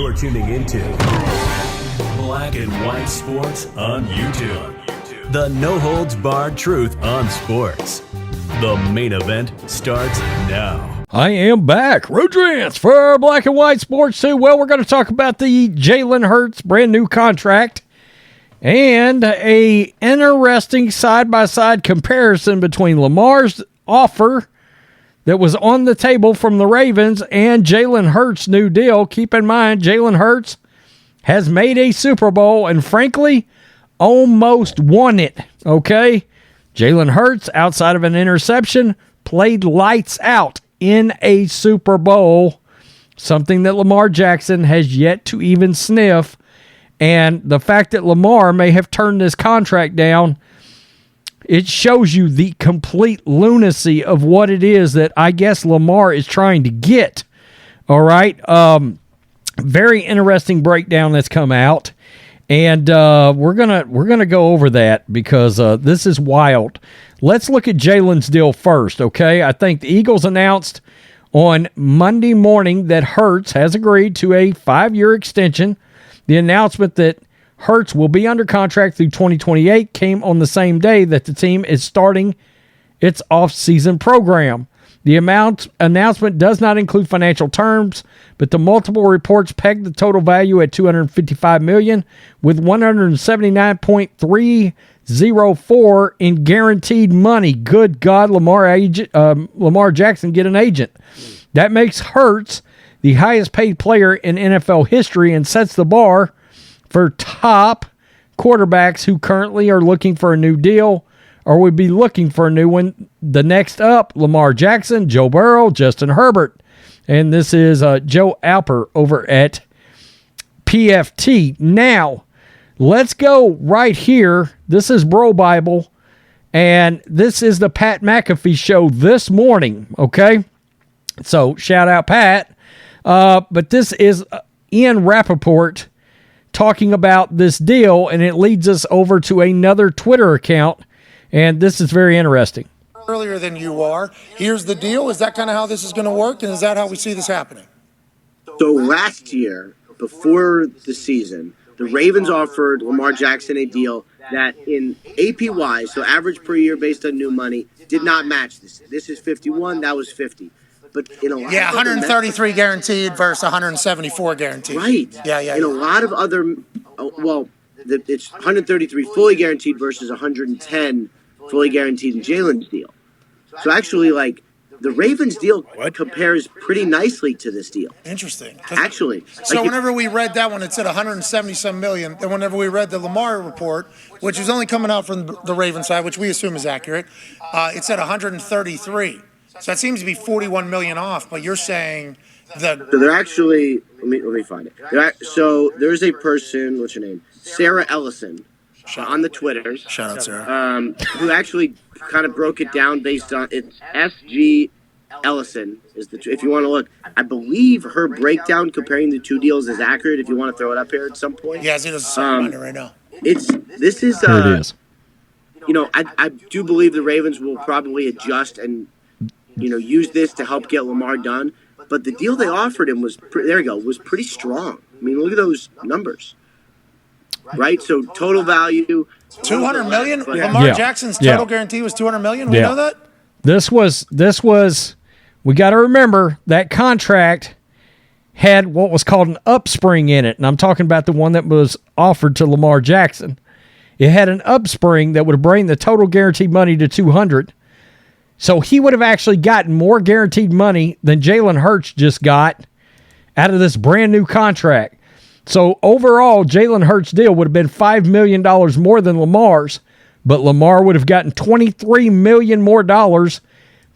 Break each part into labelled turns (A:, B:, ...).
A: You're tuning into Black and White Sports on YouTube. The no-holds-barred truth on sports. The main event starts now.
B: I am back. Rodrance for Black and White Sports 2. Well, we're going to talk about the Jalen Hurts brand new contract and a interesting side-by-side comparison between Lamar's offer that was on the table from the Ravens and Jalen Hurts' new deal. Keep in mind, Jalen Hurts has made a Super Bowl and, frankly, almost won it, okay? Jalen Hurts, outside of an interception, played lights out in a Super Bowl, something that Lamar Jackson has yet to even sniff. And the fact that Lamar may have turned this contract down, it shows you the complete lunacy of what it is that I guess Lamar is trying to get. All right. Very interesting breakdown that's come out. And we're gonna go over that because this is wild. Let's look at Jalen's deal first, okay? I think the Eagles announced on Monday morning that Hurts has agreed to a 5-year extension. The announcement that Hurts will be under contract through 2028 came on the same day that the team is starting its off-season program. The announcement does not include financial terms, but the multiple reports peg the total value at $255 million, with $179.304 in guaranteed money. Good God, Lamar Jackson get an agent. That makes Hurts the highest-paid player in NFL history and sets the bar for top quarterbacks who currently are looking for a new deal or would be looking for a new one. The next up, Lamar Jackson, Joe Burrow, Justin Herbert. And this is Joe Alper over at PFT. Now, let's go right here. This is Bro Bible, and this is the Pat McAfee show this morning, okay? So, shout out, Pat. But this is Ian Rappaport talking about this deal, and it leads us over to another Twitter account, and this is very interesting.
C: Earlier than you are. Here's the deal. Is that kind of how this is going to work, and is that how we see this happening?
D: So last year, before the season, the Ravens offered Lamar Jackson a deal that in APY, so average per year based on new money, did not match this. This is 51, that was 50. But in a lot
C: 133 guaranteed versus 174 guaranteed.
D: Right.
C: Yeah.
D: In a lot of other, it's 133 fully guaranteed versus 110 fully guaranteed in Jalen's deal. So actually, the Ravens deal compares pretty nicely to this deal.
C: Interesting.
D: Actually.
C: So whenever we read that one, it said 170-some million. Then whenever we read the Lamar report, which was only coming out from the Ravens side, which we assume is accurate, it said 133. So that seems to be 41 million off, but you're saying that...
D: So they're actually... Let me find it. So there's a person, what's her name? Sarah Ellison on the Twitter.
C: Shout out, Sarah.
D: Who actually kind of broke it down based on... It's SG Ellison, if you want to look. I believe her breakdown comparing the two deals is accurate if you want to throw it up here at some point.
C: Yeah, it's right now.
D: Here it is. I do believe the Ravens will probably adjust and use this to help get Lamar done. But the deal they offered him was pretty strong. I mean, look at those numbers. Right? So total value.
C: 200 million? Yeah. Lamar Jackson's total guarantee was 200 million? We know that?
B: This was, we got to remember that contract had what was called an upspring in it. And I'm talking about the one that was offered to Lamar Jackson. It had an upspring that would bring the total guaranteed money to 200. So he would have actually gotten more guaranteed money than Jalen Hurts just got out of this brand new contract. So overall, Jalen Hurts' deal would have been $5 million more than Lamar's, but Lamar would have gotten $23 million more dollars,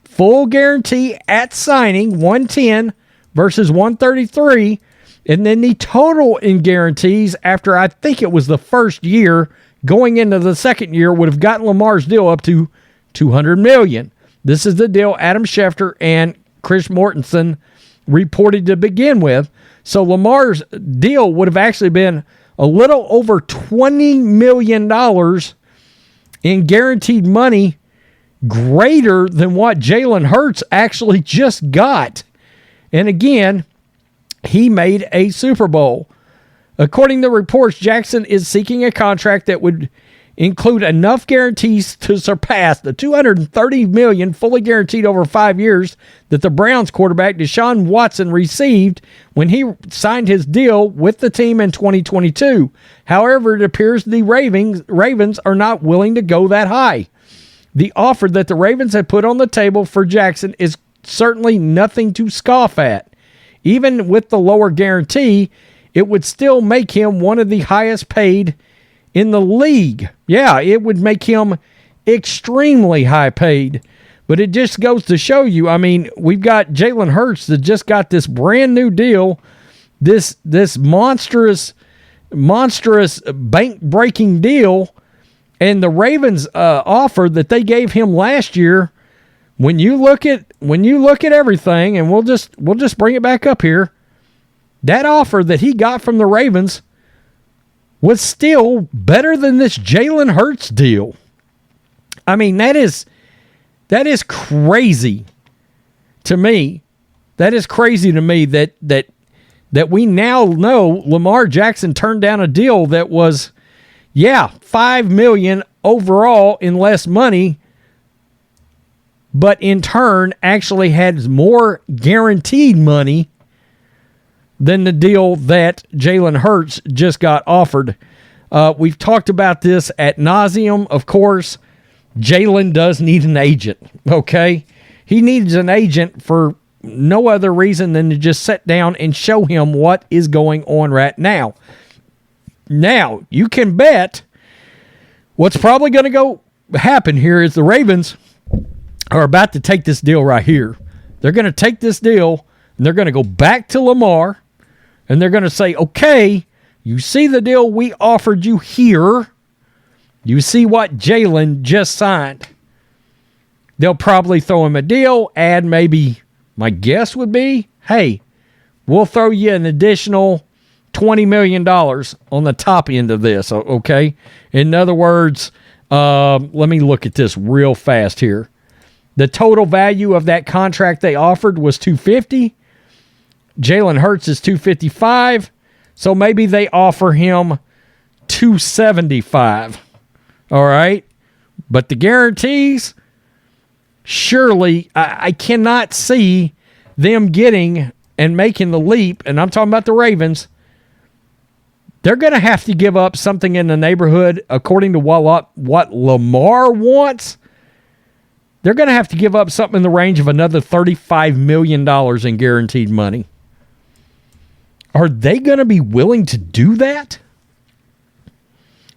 B: full guarantee at signing, 110 versus 133, and then the total in guarantees after I think it was the first year going into the second year would have gotten Lamar's deal up to $200 million. This is the deal Adam Schefter and Chris Mortensen reported to begin with. So Lamar's deal would have actually been a little over $20 million in guaranteed money, greater than what Jalen Hurts actually just got. And again, he made a Super Bowl. According to reports, Jackson is seeking a contract that would include enough guarantees to surpass the $230 million fully guaranteed over 5 years that the Browns quarterback Deshaun Watson received when he signed his deal with the team in 2022. However, it appears the Ravens are not willing to go that high. The offer that the Ravens have put on the table for Jackson is certainly nothing to scoff at. Even with the lower guarantee, it would still make him one of the highest paid in the league. Yeah, it would make him extremely high paid. But it just goes to show you, I mean, we've got Jalen Hurts that just got this brand new deal, this monstrous bank-breaking deal, and the Ravens offer that they gave him last year. When you look at everything, and we'll just bring it back up here, that offer that he got from the Ravens was still better than this Jalen Hurts deal. I mean, that is crazy to me. That is crazy to me that we now know Lamar Jackson turned down a deal that was, $5 million overall in less money, but in turn actually had more guaranteed money than the deal that Jalen Hurts just got offered. We've talked about this ad nauseum. Of course, Jalen does need an agent, okay? He needs an agent for no other reason than to just sit down and show him what is going on right now. Now, you can bet what's probably going to go happen here is the Ravens are about to take this deal right here. They're going to take this deal, and they're going to go back to Lamar, and they're going to say, okay, you see the deal we offered you here. You see what Jalen just signed. They'll probably throw him a deal, add maybe, my guess would be, hey, we'll throw you an additional $20 million on the top end of this, okay? In other words, let me look at this real fast here. The total value of that contract they offered was $250. Jalen Hurts is $255. So maybe they offer him $275. All right? But the guarantees, surely I cannot see them getting and making the leap, and I'm talking about the Ravens. They're going to have to give up something in the neighborhood, according to what Lamar wants. They're going to have to give up something in the range of another $35 million in guaranteed money. Are they going to be willing to do that?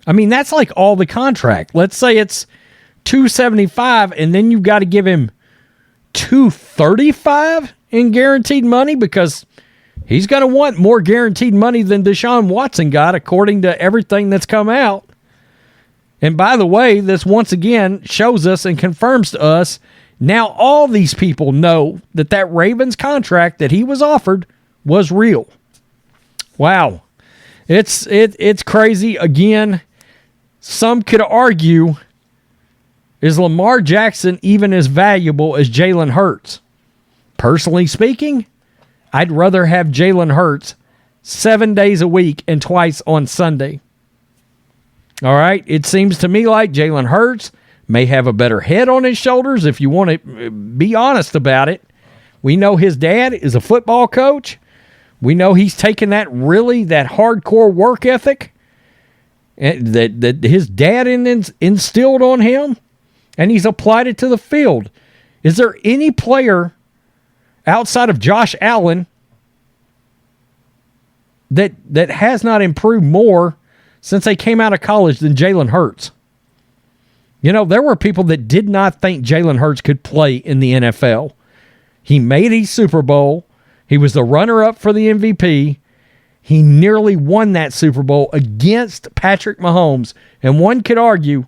B: I mean, that's like all the contract. Let's say it's $275, and then you've got to give him $235 in guaranteed money because he's going to want more guaranteed money than Deshaun Watson got, according to everything that's come out. And by the way, this once again shows us and confirms to us now all these people know that Ravens contract that he was offered was real. Wow. It's crazy. Again, some could argue, is Lamar Jackson even as valuable as Jalen Hurts? Personally speaking, I'd rather have Jalen Hurts 7 days a week and twice on Sunday. All right? It seems to me like Jalen Hurts may have a better head on his shoulders, if you want to be honest about it. We know his dad is a football coach. We know he's taken that hardcore work ethic that his dad instilled on him, and he's applied it to the field. Is there any player outside of Josh Allen that has not improved more since they came out of college than Jalen Hurts? You know, there were people that did not think Jalen Hurts could play in the NFL. He made a Super Bowl. He was the runner-up for the MVP. He nearly won that Super Bowl against Patrick Mahomes. And one could argue,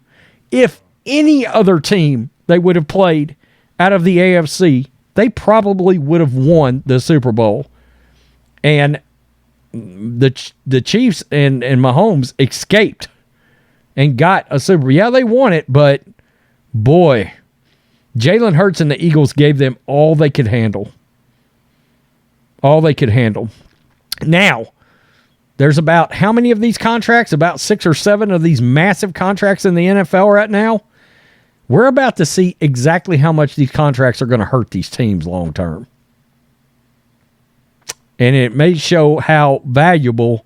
B: if any other team they would have played out of the AFC, they probably would have won the Super Bowl. And the Chiefs and Mahomes escaped and got a Super Bowl. Yeah, they won it, but boy, Jalen Hurts and the Eagles gave them all they could handle. All they could handle. Now, there's about how many of these contracts? About 6 or 7 of these massive contracts in the NFL right now. We're about to see exactly how much these contracts are going to hurt these teams long term. And it may show how valuable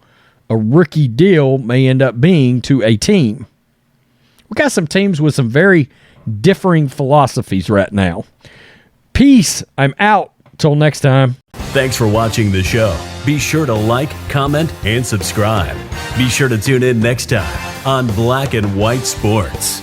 B: a rookie deal may end up being to a team. We got some teams with some very differing philosophies right now. Peace. I'm out. Till next time.
A: Thanks for watching the show. Be sure to like, comment, and subscribe. Be sure to tune in next time on Black and White Sports.